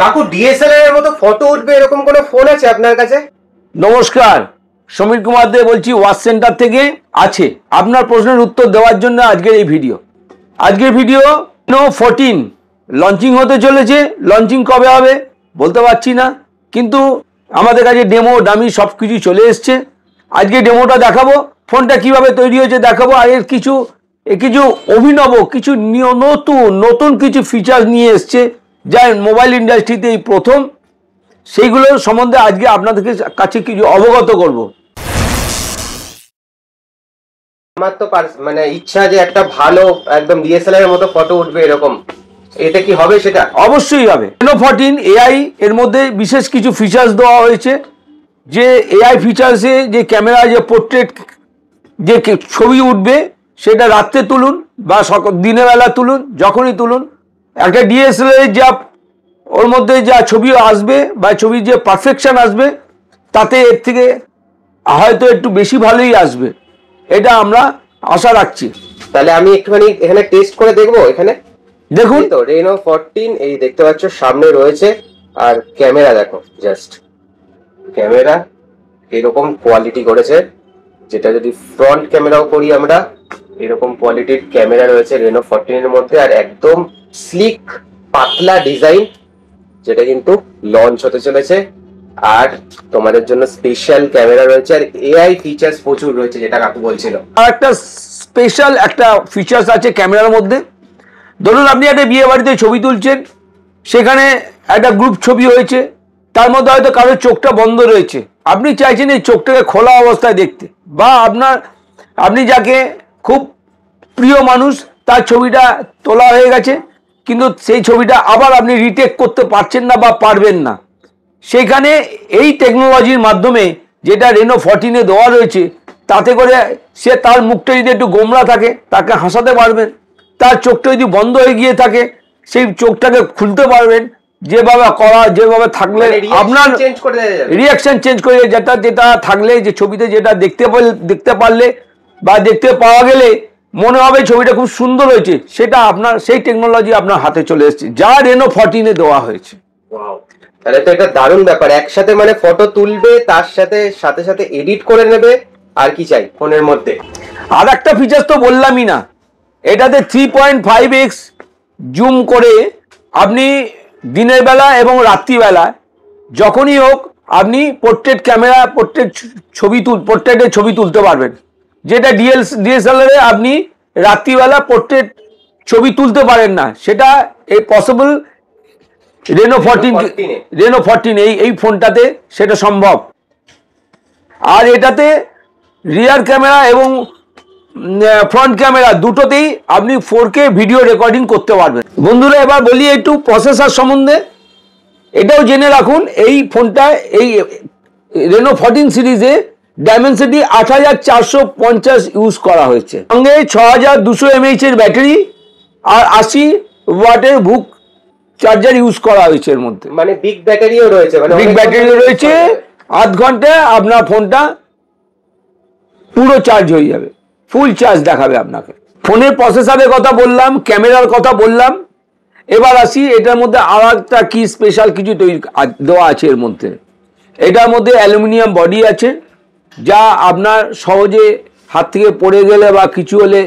কাকু ডিএসএলআর এর মতো ফটো উঠবে এরকম কোনো ফোন আছে আপনার কাছে? নমস্কার, সমীর কুমার দে বলছি ওয়াচ সেন্টার থেকে। আছে আপনার প্রশ্নের উত্তর দেওয়ার জন্য আজকের এই ভিডিও। আজকের ভিডিও রেনো 14 লঞ্চিং হতে চলেছে। লঞ্চিং কবে হবে বলতে পারছি না, কিন্তু আমাদের কাছে ডেমো ডামি সব কিছু চলে এসছে। আজকে ডেমোটা দেখাবো, ফোনটা কিভাবে তৈরি হয়েছে দেখাবো, আর এর কিছু অভিনব কিছু নতুন কিছু ফিচার নিয়ে এসছে যা মোবাইল ইন্ডাস্ট্রিতে এই প্রথম। সেইগুলোর সম্বন্ধে আজকে আপনাদের কাছে কিছু অবগত করব। আমার তো মানে ইচ্ছা যে একটা ভালো একদম ডিএসএলআর এর মতো ফটো উঠবে এরকম, এটা কি হবে? সেটা অবশ্যই হবে। রেনো 14 এআই এর মধ্যে বিশেষ কিছু ফিচার্স দেওয়া হয়েছে। যে এআই ফিচার্সে যে ক্যামেরা, যে পোর্ট্রেট যে ছবি উঠবে সেটা রাত্রে তুলুন বা দিনের বেলা তুলুন, যখনই তুলুন একটা ডিএসএলআর যা ওর মধ্যে যা ছবি আসবে বা ছবির যে পারফেকশন আসবে তাতে এর থেকে হয়তো একটু বেশি ভালোই আসবে, এটা আমরা আশা রাখছি। তাহলে আমি একটুখানি এখানে টেস্ট করে দেখবো। এখানে দেখুন তো রেনো 14 এই দেখতে পাচ্ছ সামনে রয়েছে, আর ক্যামেরা দেখো, জাস্ট ক্যামেরা এরকম কোয়ালিটি করেছে, যেটা যদি ফ্রন্ট ক্যামেরাও করি আমরা এরকম কোয়ালিটির ক্যামেরা রয়েছে রেনো 14 এর মধ্যে, আর একদম স্লিক পাতলা ডিজাইন, যেটা কিন্তু লঞ্চ হতে চলেছে। আর তোমাদের জন্য স্পেশাল ক্যামেরা রয়েছে, আর এআই ফিচার্স প্রচুর রয়েছে, যেটা কাকু বলছিল। আর একটা স্পেশাল একটা ফিচার্স আছে ক্যামেরার মধ্যে। ধরুন আপনি একটা বিয়ে বাড়িতে ছবি তুলছেন, সেখানে একটা গ্রুপ ছবি হয়েছে, তার মধ্যে হয়তো কারোর চোখটা বন্ধ রয়েছে, আপনি চাইছেন এই চোখটাকে খোলা অবস্থায় দেখতে, বা আপনি যাকে খুব প্রিয় মানুষ তার ছবিটা তোলা হয়ে গেছে, কিন্তু সেই ছবিটা আবার আপনি রিটেক করতে পারছেন না বা পারবেন না। সেখানে এই টেকনোলজির মাধ্যমে যেটা রেনো 14-এ দেওয়া রয়েছে, তাতে করে সে তার মুখটা যদি একটু গোমড়া থাকে তাকে হাসাতে পারবেন, তার চোখটা যদি বন্ধ হয়ে গিয়ে থাকে সেই চোখটাকে খুলতে পারবেন। যেভাবে থাকলে আপনার রিয়াকশন চেঞ্জ করে যেটা থাকলে, যে ছবিতে যেটা দেখতে পারলে বা দেখতে পাওয়া গেলে মনে হবে ছবিটা খুব সুন্দর হয়েছে, সেটা আপনার সেই টেকনোলজি আপনার হাতে চলে এসেছে, যা রেনো 14-এ দেওয়া হয়েছে। তাহলে তো এটা দারুণ ব্যাপার, একসাথে মানে ফটো তুলবে, তার সাথে সাথে এডিট করে নেবে, আর কি চাই ফোনের মধ্যে। আর একটা ফিচার তো বললামই না, এটাতে 3.5x জুম করে আপনি দিনের বেলা এবং রাত্রিবেলা যখনই হোক আপনি পোর্ট্রেটের ছবি তুলতে পারবেন, যেটা ডিএসএলআর এ আপনি রাত্রিবেলা পোর্ট্রেট ছবি তুলতে পারেন না, সেটা এই পসিবল রেনো 14 এই ফোনটাতে সেটা সম্ভব। আর এটাতে রিয়ার ক্যামেরা এবং ফ্রন্ট ক্যামেরা দুটোতেই আপনি 4K ভিডিও রেকর্ডিং করতে পারবেন। বন্ধুরা, এবার বলি একটু প্রসেসর সম্বন্ধে। এটাও জেনে রাখুন, এই ফোনটা এই রেনো 14 সিরিজে ডায়মেনসিটি 8450 ইউজ করা হয়েছে, সঙ্গে 6200 mAh এর ব্যাটারি আর 80 ওয়াটের বুক চার্জার ইউজ করা হয়েছে এর মধ্যে। মানে বিগ ব্যাটারিও রয়েছে, আধ ঘন্টায় আপনার ফোনটা পুরো চার্জ হয়ে যাবে, ফুল চার্জ দেখাবে আপনাকে। ফোনের প্রসেসরের কথা বললাম, ক্যামেরার কথা বললাম, এবার আসি এটার মধ্যে আর একটা কি স্পেশাল কিছু দেওয়া আছে এর মধ্যে। এটার মধ্যে অ্যালুমিনিয়াম বডি আছে, যা আপনার সহজে হাত থেকে পড়ে গেলে বা কিছু হলে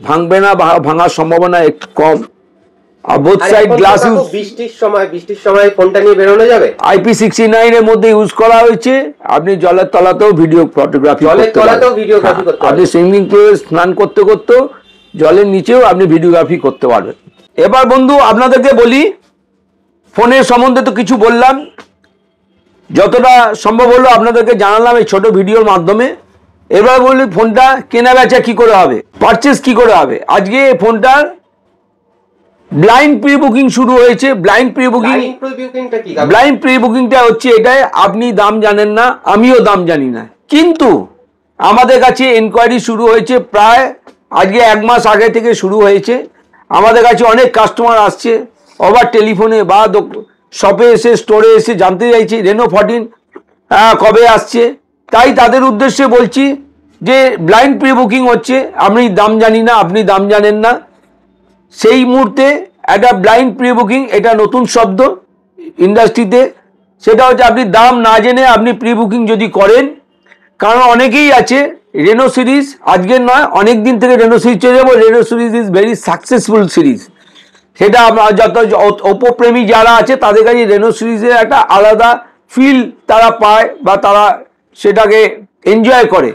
ভাঙবে না, ভাঙার সম্ভাবনা একটু কম। আর বোথ সাইড গ্লাস ইউজ, বৃষ্টির সময় ফোনটা নিয়ে বেরোনো যাবে। IP69 এর মধ্যে ইউজ করা হয়েছে। আপনি জলের তলাতেও ফটোগ্রাফি করতে পারবেন, আপনি সুইমিং পুলে স্নান করতে করতেও জলের নিচেও আপনি ভিডিওগ্রাফি করতে পারবেন। এবার বন্ধু আপনাদেরকে বলি, ফোনের সম্বন্ধে তো কিছু বললাম, যতটা সম্ভব হলো আপনাদেরকে জানালাম এই ছোট ভিডিওর মাধ্যমে। এবার বলি ফোনটা কেনা বেচা কি করে হবে, পারচেস কি করে হবে। আজকে ফোনটার ব্লাইন্ড প্রি বুকিং শুরু হয়েছে। ব্লাইন্ড প্রি বুকিংটা হচ্ছে এটাই, আপনি দাম জানেন না, আমিও দাম জানি না, কিন্তু আমাদের কাছে এনকোয়ারি শুরু হয়েছে প্রায় আজকে 1 মাস আগে থেকে শুরু হয়েছে। আমাদের কাছে অনেক কাস্টমার আসছে ওভার টেলিফোনে বা শপে এসে, স্টোরে এসে জানতে চাইছে রেনো 14 কবে আসছে। তাই তাদের উদ্দেশ্যে বলছি যে ব্লাইন্ড প্রি বুকিং হচ্ছে, আমি দাম জানি না, আপনি দাম জানেন না, সেই মুহূর্তে একটা ব্লাইন্ড প্রি বুকিং, এটা নতুন শব্দ, ইন্ডাস্ট্রিতে, সেটা হচ্ছে আপনি দাম না জেনে আপনি প্রি বুকিং যদি করেন। কারণ অনেকেই আছে রেনো সিরিজ, আজকের নয় অনেক দিন থেকে রেনো সিরিজ চলে যাবো, Reno series is very successful series. সেটা যত ওপো প্রেমী যারা আছে তাদের কাছে রেনো সিরিজের একটা আলাদা ফিল তারা পায় বা তারা সেটাকে এনজয় করে।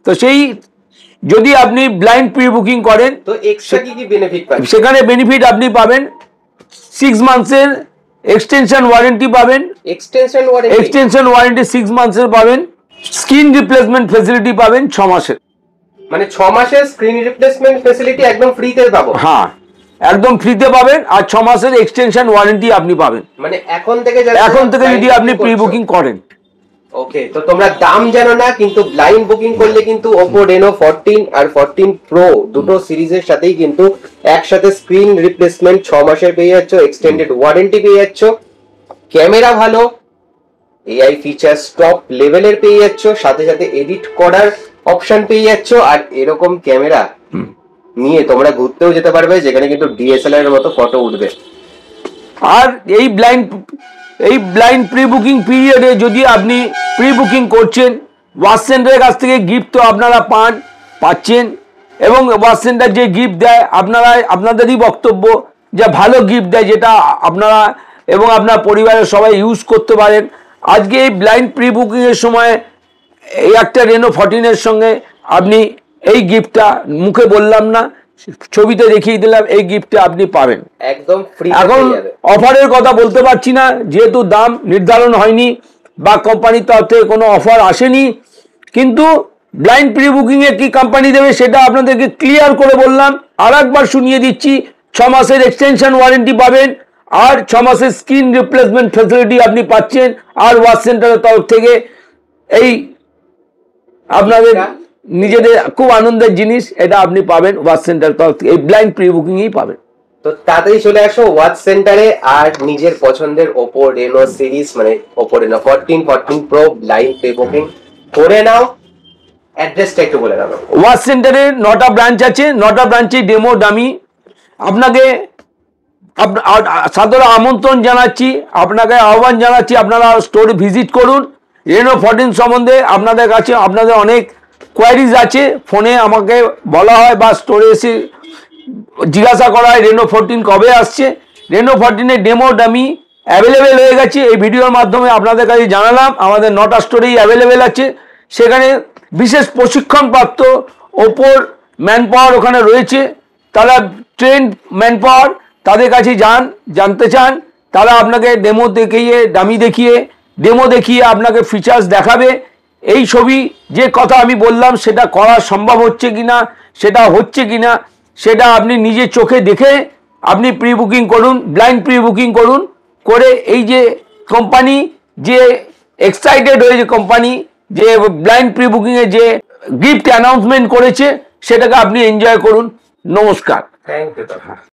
তো সেই যদি আপনি ব্লাইন্ড প্রি বুকিং করেন তো এক্সট্রা কি বেনিফিট পাবেন? সেখানে বেনিফিট আপনি পাবেন 6 মান্থসের এক্সটেনশন ওয়ারেন্টি পাবেন, এক্সটেনশন ওয়ারেন্টি 6 মান্থসের পাবেন, স্ক্রিন রিপ্লেসমেন্ট ফেসিলিটি পাবেন 6 মাসের। মানে 6 মাসের স্ক্রিন রিপ্লেসমেন্ট ফেসিলিটি একদম ফ্রিতে পাবো? হ্যাঁ, একদম ফ্রিতে পাবেন, আর 6 মাসের এক্সটেনশন ওয়ারেন্টি আপনি পাবেন মানে এখন থেকে যদি আপনি প্রি বুকিং করেন। ওকে, তো তোমরা দাম জানো না, কিন্তু ব্লাইন্ড বুকিং করলে কিন্তু Oppo Reno 14 আর 14 Pro দুটো সিরিজের সাথেই কিন্তু একসাথে স্ক্রিন রিপ্লেসমেন্ট 6 মাসের পেয়ে যাচ্ছ, এক্সটেন্ডেড ওয়ারেন্টি পেয়ে যাচ্ছ, ক্যামেরা ভালো, এআই ফিচার্স টপ লেভেলের পেয়ে যাচ্ছ, সাথে সাথে এডিট করার অপশন পেয়ে যাচ্ছ, আর এরকম ক্যামেরা নিয়ে তোমরা ঘুরতেও যেতে পারবে, যেখানে কিন্তু ডিএসএলআর এর মতো ফটো উঠবে। আর এই ব্লাইন্ড প্রি বুকিং পিরিয়ডে যদি আপনি প্রি বুকিং করছেন, ওয়াচ সেন্টারের কাছ থেকে গিফট তো আপনারা পাচ্ছেন, এবং ওয়াচ সেন্টার যে গিফট দেয় আপনাদেরই বক্তব্য যে ভালো গিফট দেয়, যেটা আপনারা এবং আপনার পরিবারের সবাই ইউজ করতে পারেন। আজকে এই ব্লাইন্ড প্রি বুকিংয়ের সময় এই একটা রেনো 14 এর সঙ্গে আপনি এই গিফটটা মুখে বললাম না, ছবিতে দেখিয়ে দিলাম, এই গিফটটা আপনি পাবেন একদম ফ্রি। এখন অফারের কথা বলতে পারছি না, যেহেতু দাম নির্ধারণ হয়নি বা কোম্পানির তরফ থেকে কোনো অফার আসেনি, কিন্তু ব্লাইন্ড প্রি বুকিং এ কি কোম্পানি দেবে সেটা আপনাদেরকে ক্লিয়ার করে বললাম। আর একবার শুনিয়ে দিচ্ছি, 6 মাসের এক্সটেনশন ওয়ারেন্টি পাবেন, আর 6 মাসের স্ক্রিন রিপ্লেসমেন্ট ফ্যাসিলিটি আপনি পাচ্ছেন, আর ওয়াচ সেন্টারের তরফ থেকে এই আপনাদের নিজেদের খুব আনন্দের জিনিস এটা আপনি পাবেন ওয়াচ সেন্টার তরফ থেকে, এই ব্লাইন্ড প্রি বুকিংই পাবেন। তো তাড়াতাড়ি চলে আসো ওয়াচ সেন্টারে আর নিজের পছন্দের Oppo Reno সিরিজ মানে Oppo Reno 14, 14 Pro blind pre booking করে নাও। অ্যাড্রেসটা একটু বলে দাও। ওয়াচ সেন্টারে 9টা ব্রাঞ্চ আছে, 9টা ব্রাঞ্চে ডেমো ডামি। আপনাকে সাদর আমন্ত্রণ জানাচ্ছি, আপনাকে আহ্বান জানাচ্ছি, আপনারা স্টোরে ভিজিট করুন। রেনো 14 সম্বন্ধে আপনাদের কাছে আপনাদের অনেক কোয়ারিজ আছে, ফোনে আমাকে বলা হয় বা স্টোরে এসে জিজ্ঞাসা করা হয় রেনো 14 কবে আসছে। রেনো 14 এর ডেমো ডামি অ্যাভেলেবেল হয়ে গেছে, এই ভিডিওর মাধ্যমে আপনাদের কাছে জানালাম। আমাদের 9টা স্টোরেই অ্যাভেলেবেল আছে, সেখানে বিশেষ প্রশিক্ষণপ্রাপ্ত ওপোর ম্যান পাওয়ার ওখানে রয়েছে, তারা ট্রেন্ড ম্যান পাওয়ার, তাদের কাছে জানতে চান, তারা আপনাকে ডেমো দেখিয়ে আপনাকে ফিচার্স দেখাবে। এই ছবি যে কথা আমি বললাম সেটা করা সম্ভব হচ্ছে কিনা, সেটা আপনি নিজের চোখে দেখে আপনি প্রি বুকিং করুন, ব্লাইন্ড প্রি বুকিং করুন, করে এই যে কোম্পানি যে এক্সাইটেড হয়েছে, কোম্পানি যে ব্লাইন্ড প্রি বুকিংয়ে যে গিফট অ্যানাউন্সমেন্ট করেছে সেটাকে আপনি এনজয় করুন। নমস্কার। Thank you.